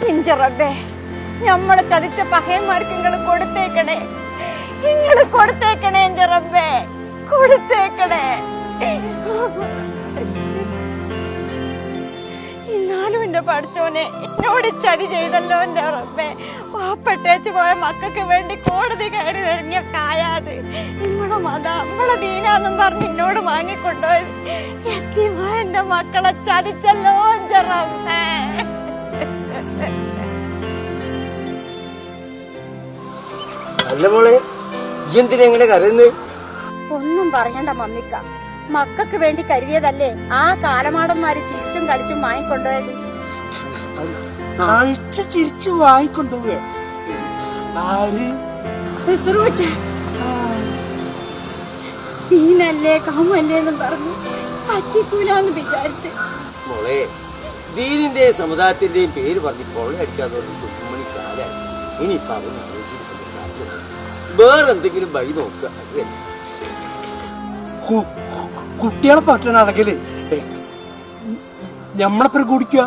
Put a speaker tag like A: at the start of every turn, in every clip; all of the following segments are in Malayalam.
A: ഇഞ്ചറബേ ഞമ്മളെ ചതിച്ച പഹയന്മാർക്ക് നിങ്ങൾ കൊടുത്തേക്കണേ, ഇഞ്ചറബേ കൊടുത്തേക്കണേ. എന്നാലും എന്റെ പഠിച്ചോനെ എന്നോട് ചതി ചെയ്തല്ലോ എന്റെ റബ്ബേ. പാപ്പെട്ടേച്ച് പോയ മക്കൾക്ക് വേണ്ടി കോടതി കയറി ഇറങ്ങിയ കായാത് നിങ്ങളെ മത നമ്മളെ ദീനാന്നും പറഞ്ഞ് എന്നോട് വാങ്ങിക്കൊണ്ടുപോയത് എത്തിമായ എന്റെ മക്കളെ ചതിച്ചല്ലോ എന്റെ റബ്ബേ.
B: അല്ല മോളെ എന്തിനെങ്ങനെ കരയുന്നത്?
A: ഒന്നും പറയണ്ട മമ്മിക്ക, മക്കൾക്ക് വേണ്ടി കരുതിയതല്ലേ ആ കാലമാടന്മാര് ചിരിച്ചും കളിച്ചും വാങ്ങിക്കൊണ്ടുപോയത്.
B: കഴിച്ച് ചിരിച്ചു വാങ്ങിക്കൊണ്ടുപോവുക ആര്?
A: ദീനല്ലേ കാമല്ലേ എന്നും പറഞ്ഞു പറ്റിക്കൂലെന്ന് വിചാരിച്ച്.
B: മോളെ ദീനിന്റെ സമുദായത്തിന്റെയും പേര് പറഞ്ഞ് കൊള്ളയടിക്കാതെ കുഞ്ഞുമണി കാലായി. ഇനിയിപ്പോ അവന് വേറെന്തെങ്കിലും വഴി നോക്കുക. കുട്ടികളെ പറ്റണമെങ്കിൽ ഞമ്മളെപ്പുറം കുടിക്കുക.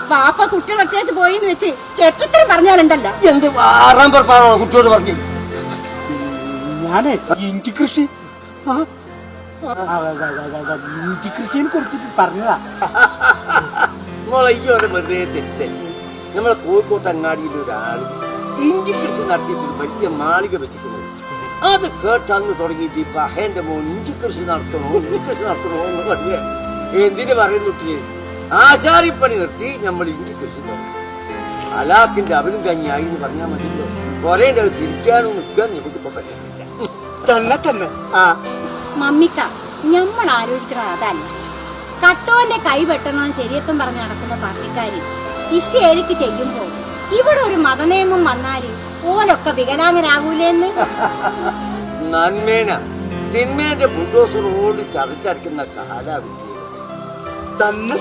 A: പാപ്പ കുട്ടികളൊക്കെ പോയിന്ന് വെച്ച് ചെട്ടത്തിന് പറഞ്ഞാലുണ്ടല്ലോ.
B: എന്ത് ആറാം പുറപ്പാണോ കുട്ടിയോട് പറഞ്ഞു? ഞാനേ ഇഞ്ചി കൃഷി ഇഞ്ചി കൃഷിയെ കുറിച്ചിട്ട് പറഞ്ഞതാ. മോളയ്യോടെ വെറുതെ തെറ്റല്ലേ. നമ്മളെ കോഴിക്കോട്ട് അങ്ങാടിയിൽ ഒരാള് ഇഞ്ചി കൃഷി നടത്തിയിട്ട് വലിയ മാളിക വെച്ചിട്ടുണ്ട്. അത് കേട്ടന്ന് തുടങ്ങിയിട്ട് ഇപ്പൊ അഹേന്റെ മോൻ ഇഞ്ചി കൃഷി നടത്തണോ എന്ന് പറഞ്ഞേ. എന്തിനു പറയുന്നുട്ടിയെ? ആശാരിപ്പണി നിർത്തി നമ്മൾ ഇഞ്ചി കൃഷി തുടങ്ങി. അലാക്കിന്റെ അവനും കഞ്ഞായി എന്ന് പറഞ്ഞാൽ മതിയല്ലോ. കൊറേ തിരിക്കാനോ നിൽക്കാൻ നമുക്കിപ്പോ പറ്റുന്നില്ല. തന്നെ
A: മമ്മിക്ക നമ്മൾ ആലോചിക്കണ അതല്ല. കട്ടോന്റെ കൈ വെട്ടണമെന്ന് ശരിയത്തും പറഞ്ഞ് നടക്കുന്ന പാർട്ടിക്കാര് ഇശേരിക്ക് ചെയ്യുമ്പോ ഇവിടെ ഒരു മതനിയമം വന്നാല് ഓലൊക്കെ വികലാംഗരാകൂലെന്ന്.
B: നന്മേന തിന്മേന്റെ ബുൾഡോസർ ഓടി ചതച്ചരക്കുന്ന കാലാവിദ്യ തന്നെ.